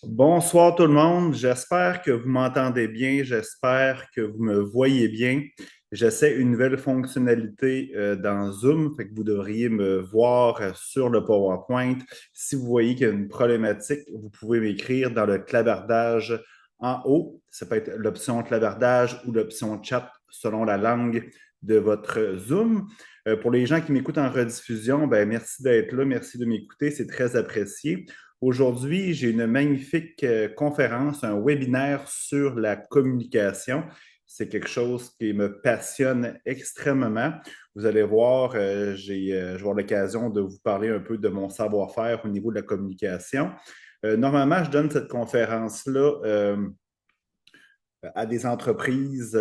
Bonsoir tout le monde, j'espère que vous m'entendez bien, j'espère que vous me voyez bien. J'essaie une nouvelle fonctionnalité dans Zoom, fait que vous devriez me voir sur le PowerPoint. Si vous voyez qu'il y a une problématique, vous pouvez m'écrire dans le clavardage en haut. Ça peut être l'option clavardage ou l'option chat selon la langue de votre Zoom. Pour les gens qui m'écoutent en rediffusion, ben, merci d'être là, merci de m'écouter, c'est très apprécié. Aujourd'hui, j'ai une magnifique conférence, un webinaire sur la communication. C'est quelque chose qui me passionne extrêmement. Vous allez voir, je vais avoir l'occasion de vous parler un peu de mon savoir-faire au niveau de la communication. Normalement, je donne cette conférence-là à des entreprises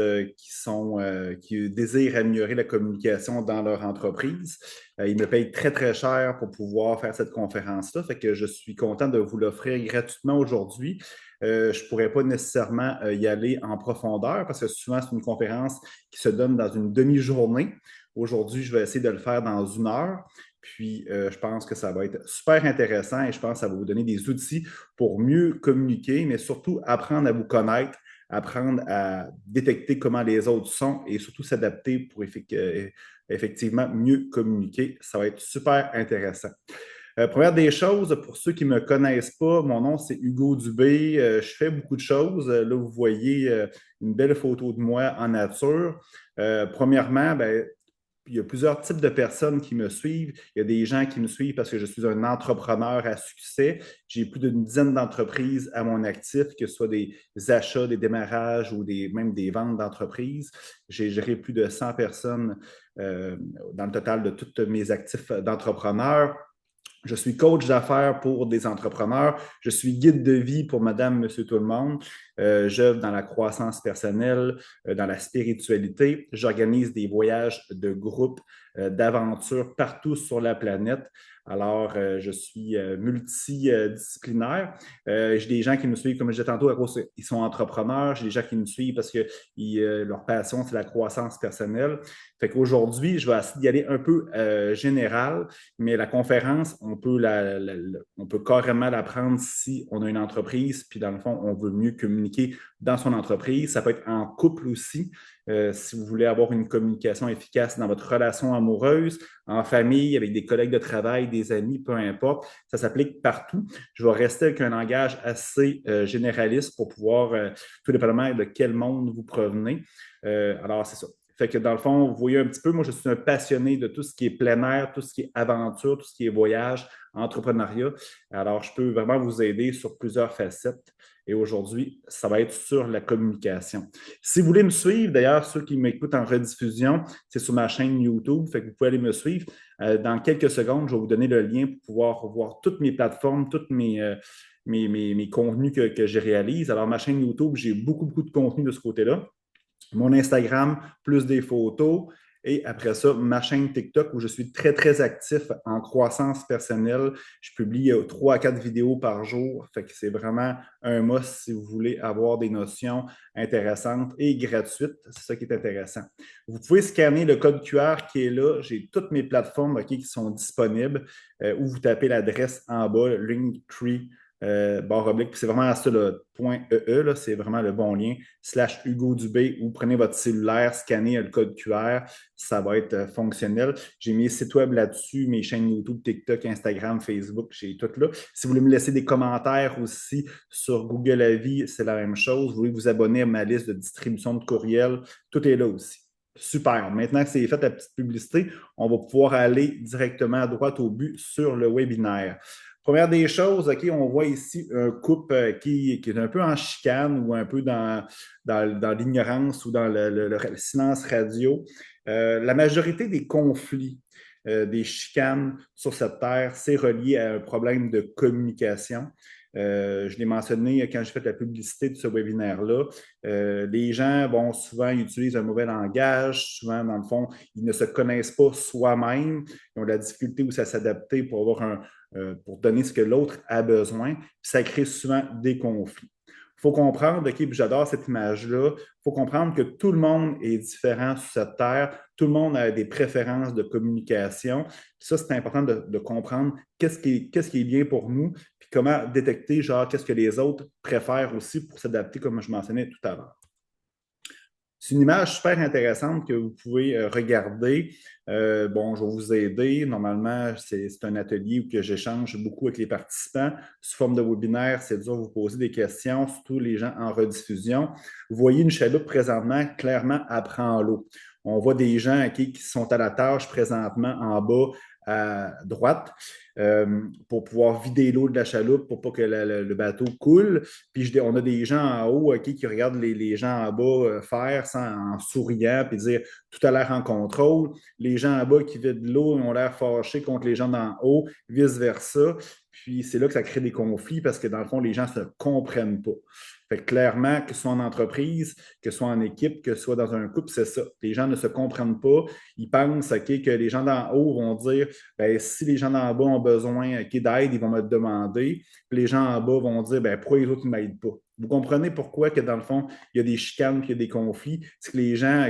qui désirent améliorer la communication dans leur entreprise. Ils me payent très, très cher pour pouvoir faire cette conférence-là. Fait que je suis content de vous l'offrir gratuitement aujourd'hui. Je ne pourrais pas nécessairement y aller en profondeur parce que souvent, c'est une conférence qui se donne dans une demi-journée. Aujourd'hui, je vais essayer de le faire dans 1 heure. Puis, je pense que ça va être super intéressant et je pense que ça va vous donner des outils pour mieux communiquer, mais surtout apprendre à vous connaître, apprendre à détecter comment les autres sont et surtout s'adapter pour effectivement mieux communiquer. Ça va être super intéressant. Première des choses, pour ceux qui ne me connaissent pas, mon nom c'est Hugo Dubé. Je fais beaucoup de choses. Là, vous voyez une belle photo de moi en nature. Premièrement, ben, il y a plusieurs types de personnes qui me suivent. Il y a des gens qui me suivent parce que je suis un entrepreneur à succès. J'ai plus d'une dizaine d'entreprises à mon actif, que ce soit des achats, des démarrages ou même des ventes d'entreprises. J'ai géré plus de 100 personnes dans le total de tous mes actifs d'entrepreneur. Je suis coach d'affaires pour des entrepreneurs. Je suis guide de vie pour madame, monsieur, tout le monde. J'œuvre dans la croissance personnelle, dans la spiritualité. J'organise des voyages de groupe, d'aventures partout sur la planète. Alors, je suis multidisciplinaire. J'ai des gens qui me suivent, comme je disais tantôt, à cause qu'ils sont entrepreneurs. J'ai des gens qui me suivent parce que leur passion, c'est la croissance personnelle. Fait qu'aujourd'hui, je vais essayer d'y aller un peu général, mais la conférence, on peut carrément la prendre si on a une entreprise, puis dans le fond, on veut mieux communiquer dans son entreprise. Ça peut être en couple aussi, si vous voulez avoir une communication efficace dans votre relation amoureuse, en famille, avec des collègues de travail, des amis, peu importe. Ça s'applique partout. Je vais rester avec un langage assez généraliste pour pouvoir, tout dépendamment de quel monde vous provenez. Alors, c'est ça. Fait que dans le fond, vous voyez un petit peu, moi, je suis un passionné de tout ce qui est plein air, tout ce qui est aventure, tout ce qui est voyage, entrepreneuriat. Alors, je peux vraiment vous aider sur plusieurs facettes. Et aujourd'hui, ça va être sur la communication. Si vous voulez me suivre, d'ailleurs, ceux qui m'écoutent en rediffusion, c'est sur ma chaîne YouTube. Fait que vous pouvez aller me suivre. Dans quelques secondes, je vais vous donner le lien pour pouvoir voir toutes mes plateformes, toutes mes contenus que je réalise. Alors, ma chaîne YouTube, j'ai beaucoup, beaucoup de contenu de ce côté-là. Mon Instagram, plus des photos. Et après ça, ma chaîne TikTok où je suis très, très actif en croissance personnelle. Je publie 3 à 4 vidéos par jour. Fait que c'est vraiment un must si vous voulez avoir des notions intéressantes et gratuites. C'est ça qui est intéressant. Vous pouvez scanner le code QR qui est là. J'ai toutes mes plateformes qui sont disponibles où vous tapez l'adresse en bas, Linktree barre oblique. C'est vraiment ça, le point .ee, là, c'est vraiment le bon lien, / Hugo Dubé, ou prenez votre cellulaire, scannez le code QR, ça va être fonctionnel. J'ai mis site web là-dessus, mes chaînes YouTube, TikTok, Instagram, Facebook, j'ai tout là. Si vous voulez me laisser des commentaires aussi sur Google Avis, c'est la même chose. Vous voulez vous abonner à ma liste de distribution de courriels, tout est là aussi. Super. Maintenant que c'est fait la petite publicité, on va pouvoir aller directement à droite au but sur le webinaire. Première des choses, OK, on voit ici un couple qui est un peu en chicane ou un peu dans l'ignorance ou dans le silence radio. La majorité des conflits, des chicanes sur cette terre, c'est relié à un problème de communication. Je l'ai mentionné quand j'ai fait la publicité de ce webinaire-là. Les gens, bon, souvent, ils utilisent un mauvais langage. Souvent, dans le fond, ils ne se connaissent pas soi-même. Ils ont de la difficulté aussi à s'adapter pour donner ce que l'autre a besoin. Ça crée souvent des conflits. faut comprendre, OK, puis j'adore cette image-là, il faut comprendre que tout le monde est différent sur cette terre, tout le monde a des préférences de communication. Puis ça, c'est important de comprendre qu'est-ce qui est bien pour nous, puis comment détecter, genre, qu'est-ce que les autres préfèrent aussi pour s'adapter, comme je mentionnais tout à l'heure. C'est une image super intéressante que vous pouvez regarder. Bon, je vais vous aider. Normalement, c'est un atelier où j'échange beaucoup avec les participants. Sous forme de webinaire, c'est dur de vous poser des questions, surtout les gens en rediffusion. Vous voyez une chaloupe présentement, clairement, elle prend l'eau. On voit des gens qui sont à la tâche présentement en bas à droite pour pouvoir vider l'eau de la chaloupe pour pas que le bateau coule. Puis on a des gens en haut qui regardent les gens en bas faire en souriant puis dire tout a l'air en contrôle. Les gens en bas qui vident l'eau ont l'air fâchés contre les gens d'en haut, vice-versa. Puis c'est là que ça crée des conflits parce que dans le fond, les gens ne se comprennent pas. Fait que clairement, que ce soit en entreprise, que ce soit en équipe, que ce soit dans un couple, c'est ça. Les gens ne se comprennent pas. Ils pensent que les gens d'en haut vont dire ben, si les gens d'en bas ont besoin d'aide, ils vont me demander. Puis les gens en bas vont dire ben, pourquoi les autres ne m'aident pas. Vous comprenez pourquoi que dans le fond, il y a des chicanes puis il y a des conflits. C'est que les gens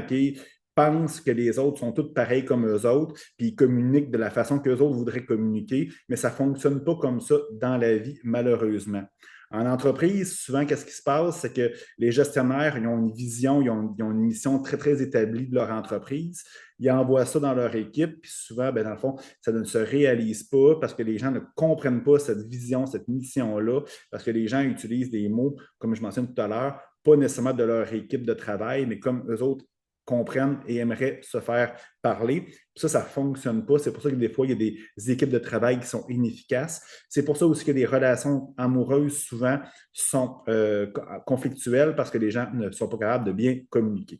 pensent que les autres sont tous pareils comme eux autres, puis ils communiquent de la façon qu'eux autres voudraient communiquer, mais ça ne fonctionne pas comme ça dans la vie, malheureusement. En entreprise, souvent, qu'est-ce qui se passe? C'est que les gestionnaires, ils ont une vision, ils ont une mission très, très établie de leur entreprise. Ils envoient ça dans leur équipe, puis souvent, ben, dans le fond, ça ne se réalise pas parce que les gens ne comprennent pas cette vision, cette mission-là, parce que les gens utilisent des mots, comme je mentionne tout à l'heure, pas nécessairement de leur équipe de travail, mais comme eux autres comprennent et aimeraient se faire parler. Puis ça ne fonctionne pas. C'est pour ça que des fois, il y a des équipes de travail qui sont inefficaces. C'est pour ça aussi que les relations amoureuses, souvent, sont conflictuelles parce que les gens ne sont pas capables de bien communiquer.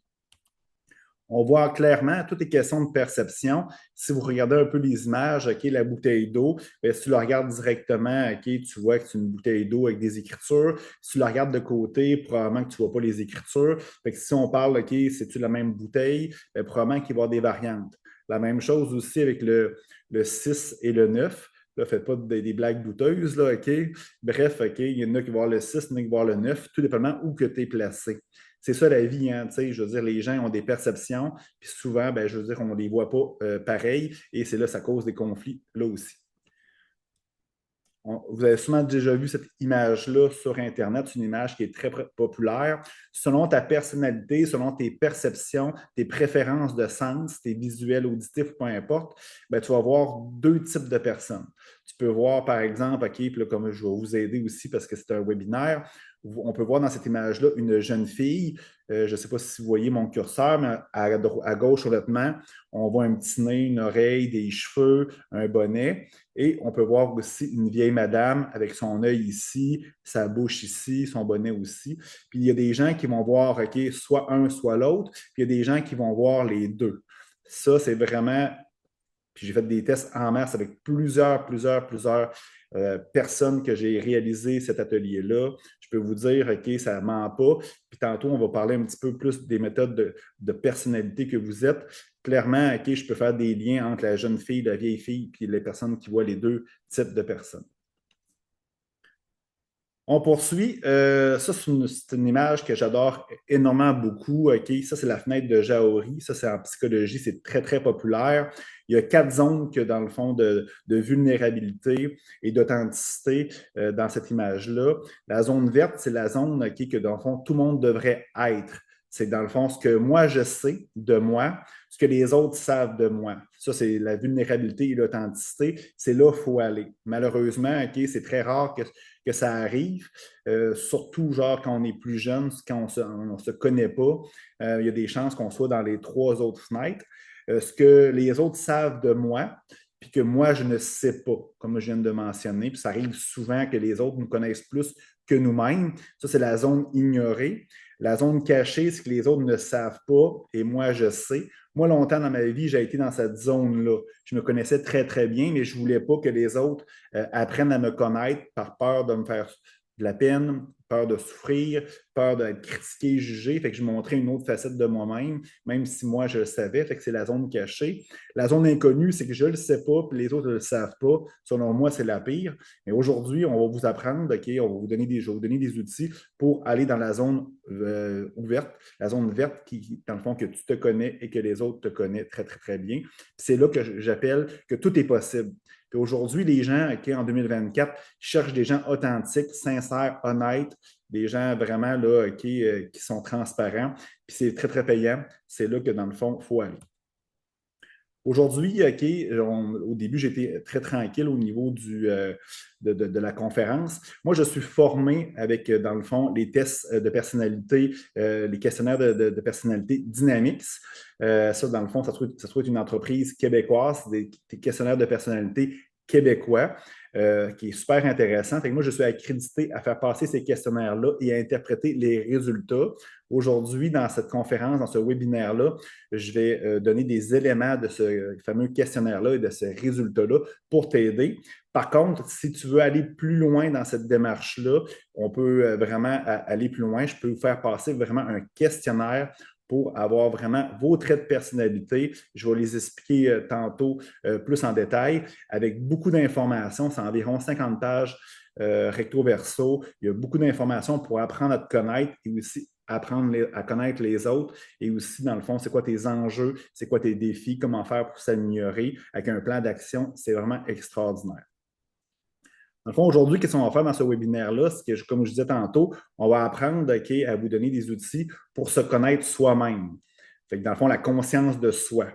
On voit clairement, toutes les questions de perception. Si vous regardez un peu les images, la bouteille d'eau, si tu la regardes directement, tu vois que c'est une bouteille d'eau avec des écritures. Si tu la regardes de côté, probablement que tu ne vois pas les écritures. Fait que si on parle, c'est-tu la même bouteille, probablement qu'il va y avoir des variantes. La même chose aussi avec le 6 et le 9. Là, faites pas des blagues douteuses, là, OK? Bref, OK, il y en a qui vont voir le 6, il y en a qui vont voir le 9, tout dépendamment où que tu es placé. C'est ça la vie, hein, je veux dire, les gens ont des perceptions, puis souvent, ben, je veux dire, on ne les voit pas pareil, et c'est là ça cause des conflits, là aussi. Vous avez sûrement déjà vu cette image-là sur Internet. C'est une image qui est très populaire. Selon ta personnalité, selon tes perceptions, tes préférences de sens, tes visuels, auditifs, peu importe, ben, tu vas voir deux types de personnes. Tu peux voir, par exemple, OK, puis là, comme je vais vous aider aussi parce que c'est un webinaire, on peut voir dans cette image-là une jeune fille. Je ne sais pas si vous voyez mon curseur, mais à gauche, honnêtement, on voit un petit nez, une oreille, des cheveux, un bonnet. Et on peut voir aussi une vieille madame avec son œil ici, sa bouche ici, son bonnet aussi. Puis il y a des gens qui vont voir, OK, soit un, soit l'autre. Puis il y a des gens qui vont voir les deux. Ça, c'est vraiment. Puis j'ai fait des tests en masse avec plusieurs personnes que j'ai réalisé cet atelier-là. Je peux vous dire, OK, ça ne ment pas. Puis tantôt, on va parler un petit peu plus des méthodes de personnalité que vous êtes. Clairement, OK, je peux faire des liens entre la jeune fille, la vieille fille, puis les personnes qui voient les deux types de personnes. On poursuit. Ça, c'est une image que j'adore énormément beaucoup. OK? Ça, c'est la fenêtre de Jaori. Ça, c'est en psychologie, c'est très, très populaire. Il y a 4 zones que, dans le fond, de vulnérabilité et d'authenticité dans cette image-là. La zone verte, c'est la zone que, dans le fond, tout le monde devrait être. C'est dans le fond ce que moi je sais de moi, ce que les autres savent de moi. Ça, c'est la vulnérabilité et l'authenticité. C'est là qu'il faut aller. Malheureusement, OK, c'est très rare que ça arrive, surtout genre quand on est plus jeune, quand on ne se connaît pas. Il y a des chances qu'on soit dans les 3 autres fenêtres. Ce que les autres savent de moi, puis que moi, je ne sais pas, comme je viens de mentionner. Puis ça arrive souvent que les autres nous connaissent plus que nous-mêmes. Ça, c'est la zone ignorée. La zone cachée, c'est que les autres ne savent pas et moi, je sais. Moi, longtemps dans ma vie, j'ai été dans cette zone-là. Je me connaissais très, très bien, mais je ne voulais pas que les autres apprennent à me connaître par peur de de la peine, peur de souffrir, peur d'être critiqué, jugé. Fait que je montrais une autre facette de moi-même, même si moi je le savais. Fait que c'est la zone cachée. La zone inconnue, c'est que je ne le sais pas, puis les autres ne le savent pas. Selon moi, c'est la pire. Mais aujourd'hui, on va vous apprendre, OK, on va vous donner je vais vous donner des outils pour aller dans la zone ouverte, la zone verte qui, dans le fond, que tu te connais et que les autres te connaissent très, très, très bien. C'est là que j'appelle que tout est possible. Puis aujourd'hui, les gens, OK, en 2024, cherchent des gens authentiques, sincères, honnêtes, des gens vraiment là, OK, qui sont transparents. Puis c'est très, très payant. C'est là que, dans le fond, il faut aller. Aujourd'hui, OK, au début, j'étais très tranquille au niveau de la conférence. Moi, je suis formé avec, dans le fond, les tests de personnalité, les questionnaires de personnalité Dynamics. Ça, dans le fond, ça se trouve être une entreprise québécoise, des questionnaires de personnalité québécois, qui est super intéressant. Fait que moi, je suis accrédité à faire passer ces questionnaires-là et à interpréter les résultats. Aujourd'hui, dans cette conférence, dans ce webinaire-là, je vais donner des éléments de ce fameux questionnaire-là et de ce résultat-là pour t'aider. Par contre, si tu veux aller plus loin dans cette démarche-là, on peut vraiment aller plus loin. Je peux vous faire passer vraiment un questionnaire pour avoir vraiment vos traits de personnalité. Je vais les expliquer tantôt plus en détail avec beaucoup d'informations. C'est environ 50 pages recto verso. Il y a beaucoup d'informations pour apprendre à te connaître et aussi apprendre à connaître les autres et aussi, dans le fond, c'est quoi tes enjeux, c'est quoi tes défis, comment faire pour s'améliorer avec un plan d'action. C'est vraiment extraordinaire. Dans le fond, aujourd'hui, qu'est-ce qu'on va faire dans ce webinaire-là? C'est que, comme je disais tantôt, on va apprendre à vous donner des outils pour se connaître soi-même. Fait que, dans le fond, la conscience de soi.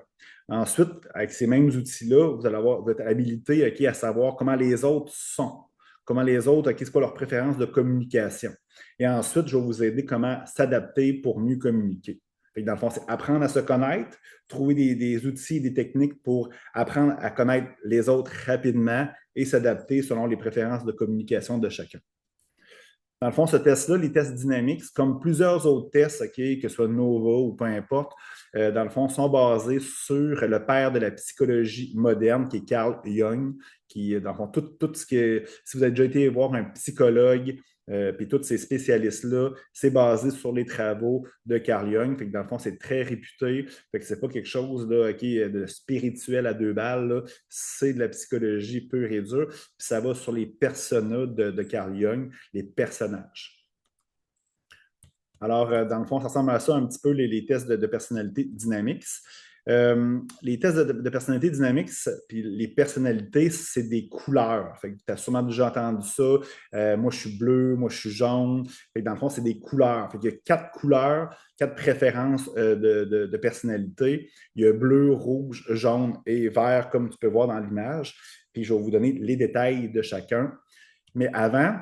Ensuite, avec ces mêmes outils-là, vous allez avoir votre habilité à savoir comment les autres sont, comment les autres, c'est quoi leur préférence de communication. Et ensuite, je vais vous aider comment s'adapter pour mieux communiquer. Fait que dans le fond, c'est apprendre à se connaître, trouver des outils et des techniques pour apprendre à connaître les autres rapidement et s'adapter selon les préférences de communication de chacun. Dans le fond, ce test-là, les tests dynamiques, comme plusieurs autres tests, que ce soit Nova ou peu importe, dans le fond, sont basés sur le père de la psychologie moderne, qui est Carl Jung, qui, dans le fond, tout ce que, si vous avez déjà été voir un psychologue, puis tous ces spécialistes-là, c'est basé sur les travaux de Carl Jung. Fait que dans le fond, c'est très réputé. Fait que c'est pas quelque chose là, de spirituel à deux balles. Là. C'est de la psychologie pure et dure. Puis ça va sur les personas de Carl Jung, les personnages. Alors, dans le fond, ça ressemble à ça un petit peu les tests de personnalité Dynamics. Les tests de personnalité Dynamics, puis les personnalités, c'est des couleurs. Tu as sûrement déjà entendu ça. Moi, je suis bleu, moi, je suis jaune. Fait que dans le fond, c'est des couleurs. Il y a 4 couleurs, 4 préférences de personnalité. Il y a bleu, rouge, jaune et vert, comme tu peux voir dans l'image. Puis je vais vous donner les détails de chacun. Mais avant,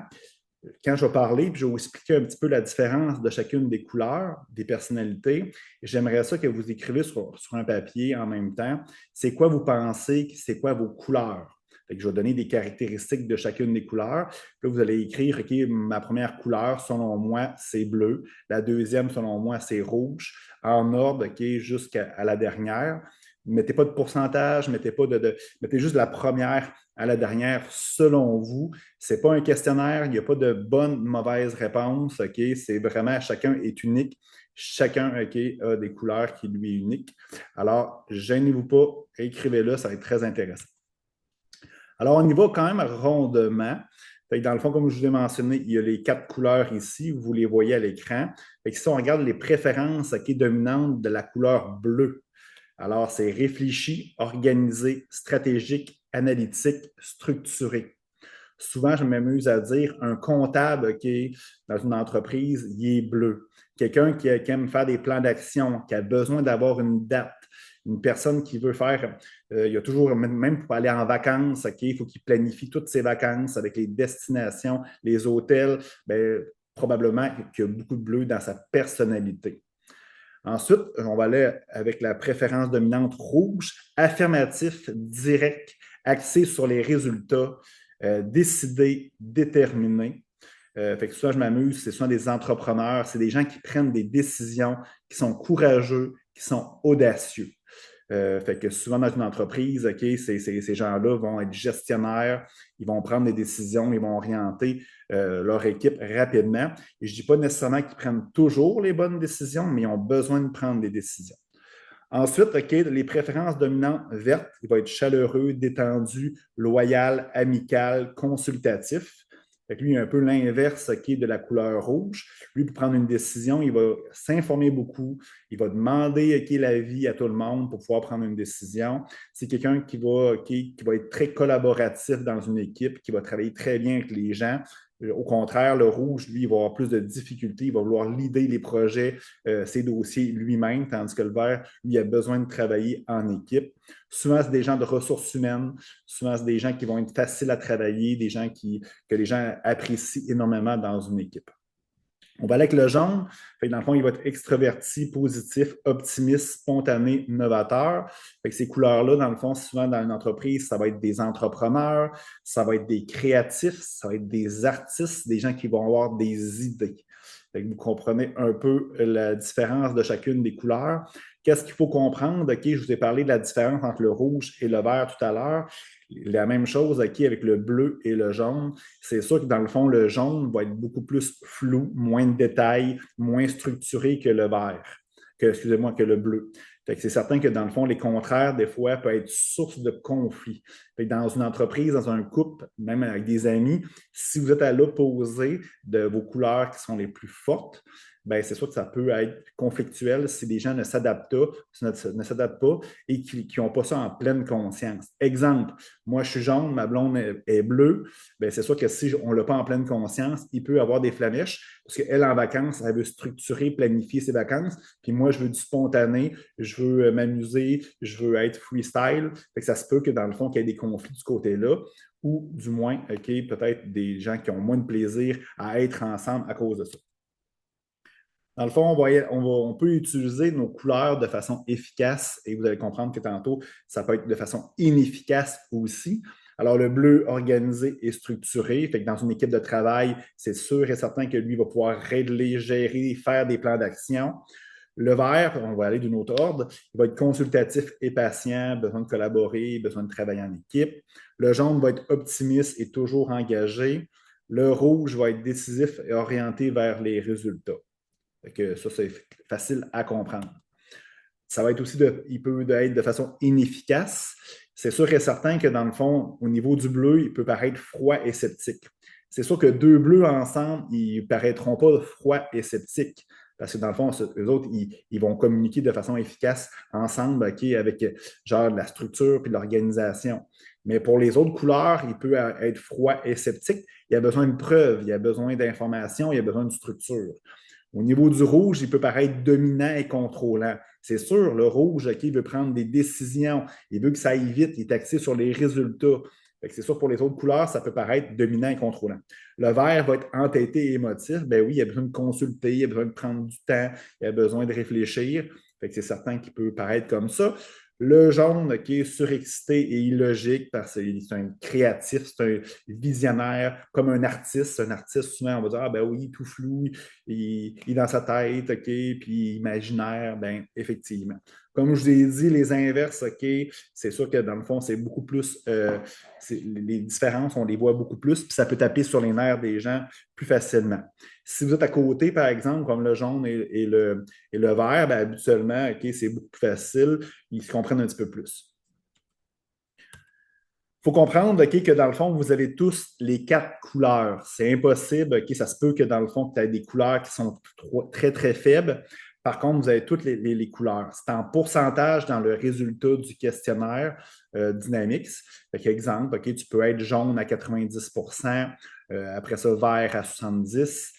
quand je vais parler, puis je vais vous expliquer un petit peu la différence de chacune des couleurs, des personnalités, j'aimerais ça que vous écrivez sur un papier en même temps, c'est quoi vous pensez, c'est quoi vos couleurs. Fait que je vais donner des caractéristiques de chacune des couleurs. Puis là, vous allez écrire, OK, ma première couleur, selon moi, c'est bleu. La deuxième, selon moi, c'est rouge. En ordre, OK, jusqu'à la dernière. Mettez pas de pourcentage, mettez juste la première à la dernière selon vous. Ce n'est pas un questionnaire, il n'y a pas de bonne ou mauvaise réponse. Okay? C'est vraiment, chacun est unique. Chacun okay, a des couleurs qui lui est unique. Alors, gênez-vous pas, écrivez-le, ça va être très intéressant. Alors, on y va quand même rondement. Fait que dans le fond, comme je vous ai mentionné, il y a les 4 couleurs ici, vous les voyez à l'écran. Si on regarde les préférences dominantes de la couleur bleue, alors, c'est réfléchi, organisé, stratégique, analytique, structuré. Souvent, je m'amuse à dire un comptable qui est dans une entreprise, il est bleu. Quelqu'un qui aime faire des plans d'action, qui a besoin d'avoir une date. Une personne qui veut faire, il y a toujours, même pour aller en vacances, il faut qu'il planifie toutes ses vacances avec les destinations, les hôtels. Bien, probablement qu'il y a beaucoup de bleu dans sa personnalité. Ensuite, on va aller avec la préférence dominante rouge, affirmatif, direct, axé sur les résultats, décidé, déterminé. Fait que souvent, je m'amuse, c'est souvent des entrepreneurs, c'est des gens qui prennent des décisions, qui sont courageux, qui sont audacieux. Fait que souvent dans une entreprise, OK, ces gens-là vont être gestionnaires, ils vont prendre des décisions, ils vont orienter leur équipe rapidement. Et je ne dis pas nécessairement qu'ils prennent toujours les bonnes décisions, mais ils ont besoin de prendre des décisions. Ensuite, OK, les préférences dominantes vertes, il va être chaleureux, détendu, loyal, amical, consultatif. Fait que lui, il a un peu l'inverse OK, de la couleur rouge. Lui, pour prendre une décision, il va s'informer beaucoup, il va demander OK, l'avis à tout le monde pour pouvoir prendre une décision. C'est quelqu'un qui va être très collaboratif dans une équipe, qui va travailler très bien avec les gens. Au contraire, le rouge, lui, il va avoir plus de difficultés, il va vouloir leader les projets, ses dossiers lui-même, tandis que le vert, lui, a besoin de travailler en équipe. Souvent, c'est des gens de ressources humaines, souvent, c'est des gens qui vont être faciles à travailler, des gens que les gens apprécient énormément dans une équipe. On va aller avec le jaune. Fait que dans le fond, il va être extraverti, positif, optimiste, spontané, novateur. Fait que ces couleurs-là, dans le fond, souvent dans une entreprise, ça va être des entrepreneurs, ça va être des créatifs, ça va être des artistes, des gens qui vont avoir des idées. Fait que vous comprenez un peu la différence de chacune des couleurs. Qu'est-ce qu'il faut comprendre? OK, je vous ai parlé de la différence entre le rouge et le vert tout à l'heure. La même chose OK, avec le bleu et le jaune. C'est sûr que dans le fond, le jaune va être beaucoup plus flou, moins de détails, moins structuré que le vert, excusez-moi, que le bleu. Fait que c'est certain que dans le fond, les contraires, des fois, peuvent être source de conflits. Fait que dans une entreprise, dans un couple, même avec des amis, si vous êtes à l'opposé de vos couleurs qui sont les plus fortes, ben c'est sûr que ça peut être conflictuel si les gens ne s'adaptent pas et qui n'ont pas ça en pleine conscience. Exemple, moi je suis jaune, ma blonde est bleue, ben c'est sûr que si on ne l'a pas en pleine conscience, il peut avoir des flamèches parce qu'elle, en vacances, elle veut structurer, planifier ses vacances, puis moi je veux du spontané, je veux m'amuser, je veux être freestyle. Fait que ça se peut que dans le fond, qu'il y ait des conflits du côté-là, ou du moins, OK, peut-être des gens qui ont moins de plaisir à être ensemble à cause de ça. Dans le fond, on peut utiliser nos couleurs de façon efficace et vous allez comprendre que tantôt, ça peut être de façon inefficace aussi. Alors, le bleu organisé et structuré, fait que dans une équipe de travail, c'est sûr et certain que lui va pouvoir régler, gérer, faire des plans d'action. Le vert, on va aller d'un autre ordre, il va être consultatif et patient, besoin de collaborer, besoin de travailler en équipe. Le jaune va être optimiste et toujours engagé. Le rouge va être décisif et orienté vers les résultats. Que ça, c'est facile à comprendre. Ça va être aussi, il peut être de façon inefficace. C'est sûr et certain que dans le fond, au niveau du bleu, il peut paraître froid et sceptique. C'est sûr que deux bleus ensemble, ils ne paraîtront pas froid et sceptiques. Parce que dans le fond, eux autres, ils vont communiquer de façon efficace ensemble, okay, avec genre de la structure puis de l'organisation. Mais pour les autres couleurs, il peut être froid et sceptique. Il y a besoin de preuves, il y a besoin d'informations, il y a besoin de structure. Au niveau du rouge, il peut paraître dominant et contrôlant. C'est sûr, le rouge, OK, il veut prendre des décisions, il veut que ça aille vite, il est axé sur les résultats. C'est sûr, pour les autres couleurs, ça peut paraître dominant et contrôlant. Le vert va être entêté et émotif. Ben oui, il a besoin de consulter, il a besoin de prendre du temps, il a besoin de réfléchir. C'est certain qu'il peut paraître comme ça. Le jaune, qui est surexcité et illogique parce que c'est un créatif, c'est un visionnaire, comme un artiste. Un artiste, souvent, on va dire, ah ben oui, tout flou, il est dans sa tête, OK, puis imaginaire, ben effectivement. Comme je vous ai dit, les inverses, OK, c'est sûr que dans le fond, c'est beaucoup plus, les différences, on les voit beaucoup plus, puis ça peut taper sur les nerfs des gens plus facilement. Si vous êtes à côté, par exemple, comme le jaune et le vert, ben, habituellement, OK, c'est beaucoup plus facile, ils se comprennent un petit peu plus. Il faut comprendre OK, que dans le fond, vous avez tous les quatre couleurs. C'est impossible. OK, ça se peut que dans le fond, tu aies des couleurs qui sont très, très faibles. Par contre, vous avez toutes les couleurs. C'est en pourcentage dans le résultat du questionnaire Dynamics. Exemple, OK, tu peux être jaune à 90 après ça, vert à 70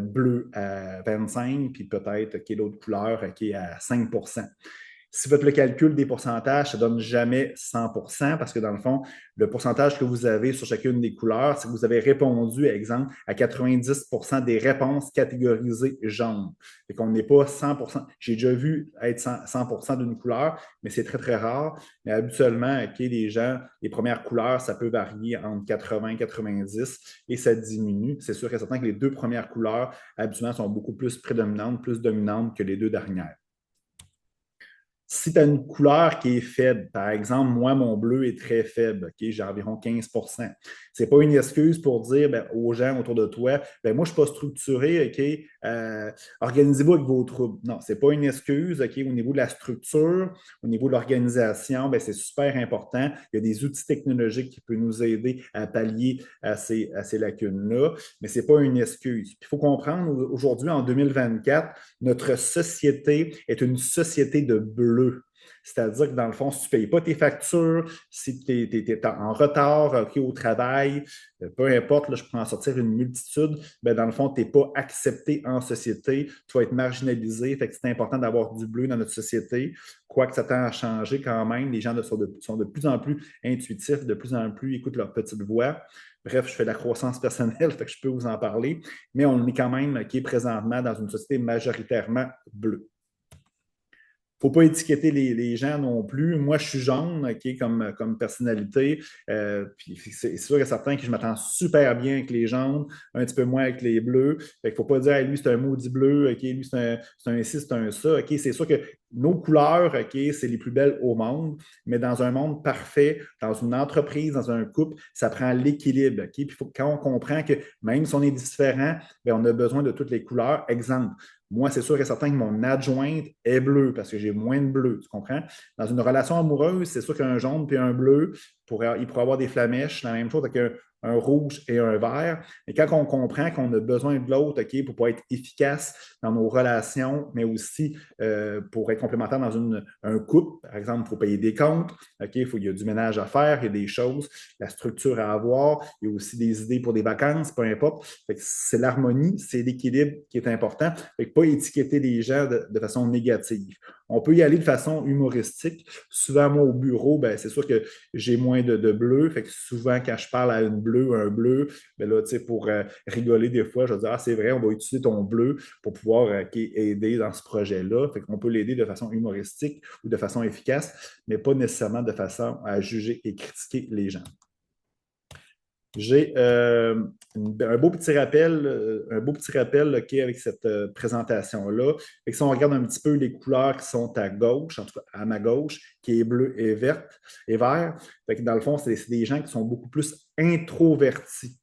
bleu à 25 puis peut-être OK, l'autre couleur OK, à 5. Si vous faites le calcul des pourcentages, ça ne donne jamais 100 parce que dans le fond, le pourcentage que vous avez sur chacune des couleurs, c'est que vous avez répondu, exemple, à 90 des réponses catégorisées jaunes. Fait qu'on n'est pas 100 J'ai déjà vu être 100 d'une couleur, mais c'est très, très rare. Mais habituellement, OK, les gens, les premières couleurs, ça peut varier entre 80 et 90 et ça diminue. C'est sûr et certain que les deux premières couleurs, habituellement, sont beaucoup plus prédominantes, plus dominantes que les deux dernières. Si tu as une couleur qui est faible, par exemple, moi, mon bleu est très faible, OK, j'ai environ 15. Ce n'est pas une excuse pour dire ben, aux gens autour de toi, ben, moi, je ne suis pas structuré, OK, organisez-vous avec vos troubles. Non, ce n'est pas une excuse, OK, au niveau de la structure, au niveau de l'organisation, ben, c'est super important. Il y a des outils technologiques qui peuvent nous aider à pallier à ces lacunes-là, mais ce n'est pas une excuse. Il faut comprendre, aujourd'hui, en 2024, notre société est une société de bleu. C'est-à-dire que dans le fond, si tu ne payes pas tes factures, si tu es, en retard okay, au travail, peu importe, là, je peux en sortir une multitude, ben dans le fond, tu n'es pas accepté en société, tu vas être marginalisé. Fait que c'est important d'avoir du bleu dans notre société. Quoique ça tend à changer quand même, les gens sont de plus en plus intuitifs, de plus en plus écoutent leur petite voix. Bref, je fais de la croissance personnelle, fait que je peux vous en parler, mais on est quand même qui est présentement dans une société majoritairement bleue. Il ne faut pas étiqueter les gens non plus. Moi, je suis jaune, OK, comme personnalité. Puis c'est sûr et certain que je m'attends super bien avec les jaunes, un petit peu moins avec les bleus. Il ne faut pas dire, hey, lui, c'est un maudit bleu, OK, lui, c'est un ci, c'est un ça. OK, c'est sûr que nos couleurs, OK, c'est les plus belles au monde, mais dans un monde parfait, dans une entreprise, dans un couple, ça prend l'équilibre. OK? Puis quand on comprend que même si on est différent, bien, on a besoin de toutes les couleurs. Exemple, moi, c'est sûr et certain que mon adjointe est bleue parce que j'ai moins de bleu, tu comprends? Dans une relation amoureuse, c'est sûr qu'un jaune puis un bleu, il pourrait avoir des flamèches, la même chose avec un rouge et un vert. Mais quand on comprend qu'on a besoin de l'autre, OK, pour pouvoir être efficace dans nos relations, mais aussi pour être complémentaire dans un couple, par exemple, il faut payer des comptes, OK, il y a du ménage à faire, il y a des choses, la structure à avoir, il y a aussi des idées pour des vacances, peu importe. C'est l'harmonie, c'est l'équilibre qui est important. Fait que pas étiqueter les gens de façon négative. On peut y aller de façon humoristique. Souvent, moi, au bureau, ben, c'est sûr que j'ai moins de bleu. Fait que souvent, quand je parle à une bleue, un bleu, ben là, pour rigoler des fois, je vais dire, ah, c'est vrai, on va utiliser ton bleu pour pouvoir aider dans ce projet-là. Fait qu'on peut l'aider de façon humoristique ou de façon efficace, mais pas nécessairement de façon à juger et critiquer les gens. J'ai un beau petit rappel okay, avec cette présentation-là. Si on regarde un petit peu les couleurs qui sont à gauche, en tout cas à ma gauche, qui est bleu et verte et vert, fait que dans le fond, c'est des gens qui sont beaucoup plus introvertis.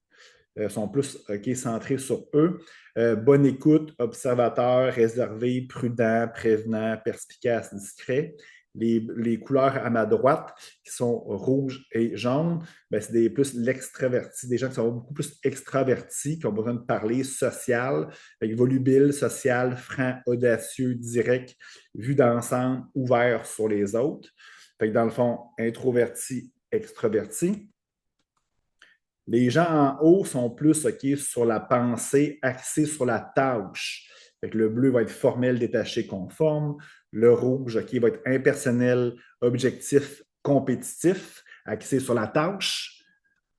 Sont plus centrés sur eux. Bonne écoute, observateur, réservé, prudent, prévenant, perspicace, discret. Les couleurs à ma droite, qui sont rouge et jaune, ben, c'est plus l'extraverti, des gens qui sont beaucoup plus extravertis, qui ont besoin de parler, social, volubile, social, franc, audacieux, direct, vu d'ensemble, ouvert sur les autres. Fait que dans le fond, introverti, extraverti. Les gens en haut sont plus sur la pensée, axés sur la tâche. Fait que le bleu va être formel, détaché, conforme. Le rouge va être impersonnel, objectif, compétitif, axé sur la tâche.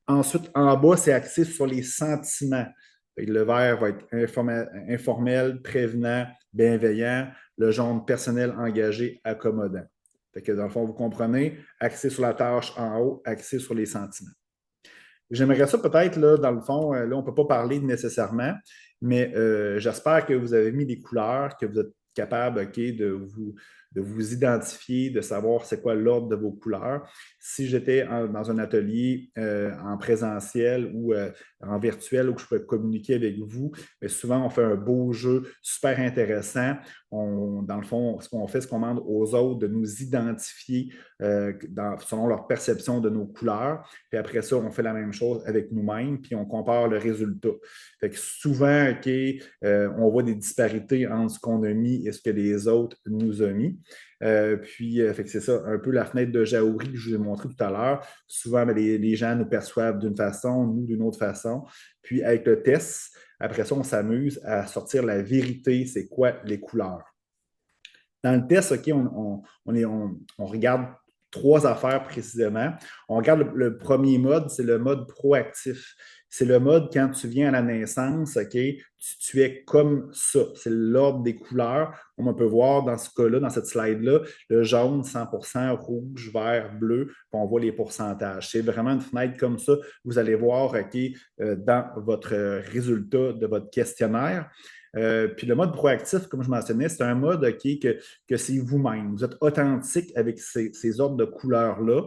Ensuite, en bas, c'est axé sur les sentiments. Fait que le vert va être informel, prévenant, bienveillant. Le jaune, personnel, engagé, accommodant. Fait que dans le fond, vous comprenez, axé sur la tâche en haut, axé sur les sentiments. J'aimerais ça peut-être, là, dans le fond, là, on ne peut pas parler nécessairement, mais j'espère que vous avez mis des couleurs, que vous êtes capable de vous identifier, de savoir c'est quoi l'ordre de vos couleurs. Si j'étais dans un atelier en présentiel ou en virtuel où je peux communiquer avec vous, mais souvent on fait un beau jeu super intéressant. Dans le fond, ce qu'on fait, c'est qu'on demande aux autres de nous identifier selon leur perception de nos couleurs. Puis après ça, on fait la même chose avec nous-mêmes, puis on compare le résultat. Fait que souvent, on voit des disparités entre ce qu'on a mis et ce que les autres nous ont mis. Fait que c'est ça, un peu la fenêtre de Jaouri que je vous ai montré tout à l'heure. Souvent, les gens nous perçoivent d'une façon, nous d'une autre façon. Puis avec le test, après ça, on s'amuse à sortir la vérité, c'est quoi les couleurs. Dans le test, on regarde trois affaires précisément. On regarde le premier mode, c'est le mode proactif. C'est le mode quand tu viens à la naissance, tu es comme ça. C'est l'ordre des couleurs. On peut voir dans ce cas-là, dans cette slide-là, le jaune 100%, rouge, vert, bleu, puis on voit les pourcentages. C'est vraiment une fenêtre comme ça. Vous allez voir dans votre résultat de votre questionnaire. Puis le mode proactif, comme je mentionnais, c'est un mode que c'est vous-même. Vous êtes authentique avec ces ordres de couleurs-là.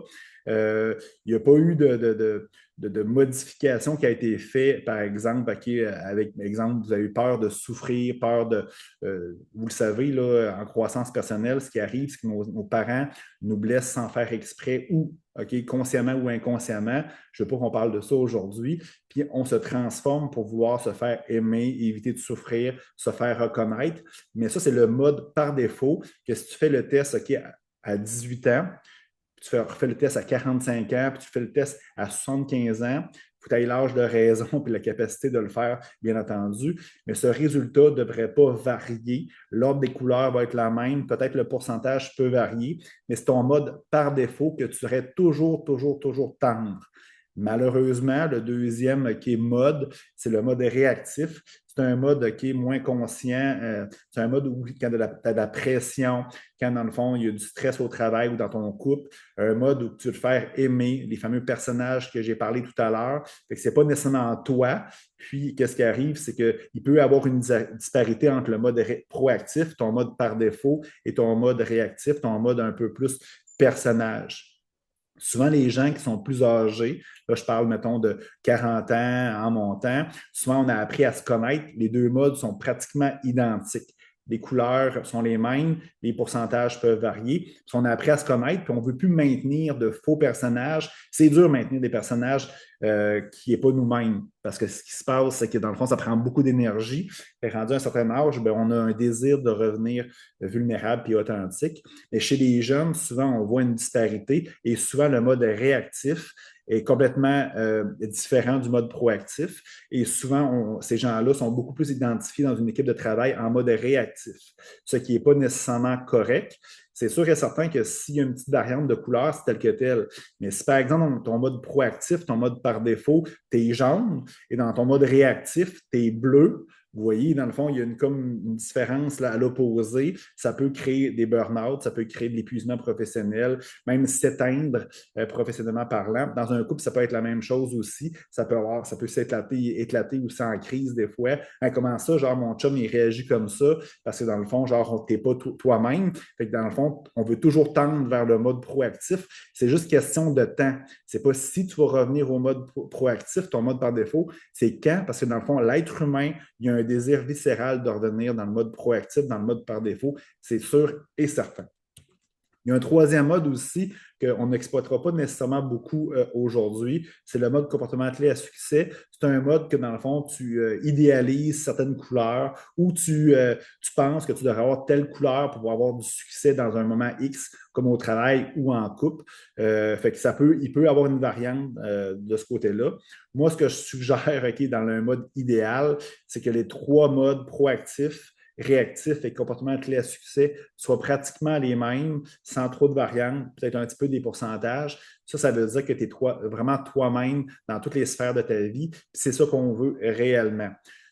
Il n'y a pas eu de modification qui a été faite, par exemple, avec exemple, vous avez eu peur de souffrir, vous le savez, là, en croissance personnelle, ce qui arrive, c'est que nos parents nous blessent sans faire exprès ou consciemment ou inconsciemment. Je ne veux pas qu'on parle de ça aujourd'hui. Puis on se transforme pour vouloir se faire aimer, éviter de souffrir, se faire reconnaître. Mais ça, c'est le mode par défaut que si tu fais le test à 18 ans, tu refais le test à 45 ans, puis tu fais le test à 75 ans, il faut que tu aies l'âge de raison et la capacité de le faire, bien entendu. Mais ce résultat ne devrait pas varier. L'ordre des couleurs va être la même. Peut-être le pourcentage peut varier, mais c'est ton mode par défaut que tu serais toujours, toujours, toujours tendre. Malheureusement, le deuxième qui est mode, c'est le mode réactif. C'est un mode qui est moins conscient. C'est un mode où quand tu as de la pression, quand dans le fond, il y a du stress au travail ou dans ton couple, un mode où tu veux te faire aimer, les fameux personnages que j'ai parlé tout à l'heure. Ce n'est pas nécessairement toi. Puis, qu'est-ce qui arrive, c'est qu'il peut y avoir une disparité entre le mode proactif, ton mode par défaut, et ton mode réactif, ton mode un peu plus personnage. Souvent, les gens qui sont plus âgés, là, je parle, mettons, de 40 ans en montant, souvent, on a appris à se connaître. Les deux modes sont pratiquement identiques. Les couleurs sont les mêmes, les pourcentages peuvent varier. Puis on a appris à se connaître, puis on ne veut plus maintenir de faux personnages. C'est dur de maintenir des personnages qui n'est pas nous-mêmes. Parce que ce qui se passe, c'est que dans le fond, ça prend beaucoup d'énergie. Et rendu à un certain âge, bien, on a un désir de revenir vulnérable et authentique. Mais chez les jeunes, souvent, on voit une disparité et souvent, le mode réactif est complètement différent du mode proactif. Et souvent, ces gens-là sont beaucoup plus identifiés dans une équipe de travail en mode réactif, ce qui n'est pas nécessairement correct. C'est sûr et certain que s'il y a une petite variante de couleur, c'est tel que tel. Mais si, par exemple, dans ton mode proactif, ton mode par défaut, tu es jaune, et dans ton mode réactif, tu es bleu, vous voyez, dans le fond, il y a comme une différence là, à l'opposé. Ça peut créer des burn-out, ça peut créer de l'épuisement professionnel, même s'éteindre professionnellement parlant. Dans un couple, ça peut être la même chose aussi. Ça peut éclater aussi en crise des fois. Hein, comment ça, genre, mon chum, il réagit comme ça parce que dans le fond, genre, t'es pas toi-même. Fait que dans le fond, on veut toujours tendre vers le mode proactif. C'est juste question de temps. C'est pas si tu vas revenir au mode proactif, ton mode par défaut, c'est quand, parce que dans le fond, l'être humain, il y a un désir viscéral de revenir dans le mode proactif, dans le mode par défaut, c'est sûr et certain. Il y a un troisième mode aussi qu'on n'exploitera pas nécessairement beaucoup aujourd'hui, c'est le mode comportement clé à succès. C'est un mode que, dans le fond, tu idéalises certaines couleurs ou tu penses que tu devrais avoir telle couleur pour avoir du succès dans un moment X, comme au travail ou en couple. Fait que il peut avoir une variante de ce côté-là. Moi, ce que je suggère dans le mode idéal, c'est que les trois modes proactifs, réactifs et comportement clé à succès soient pratiquement les mêmes, sans trop de variantes, peut-être un petit peu des pourcentages. Ça veut dire que tu es vraiment toi-même dans toutes les sphères de ta vie. C'est ça qu'on veut réellement.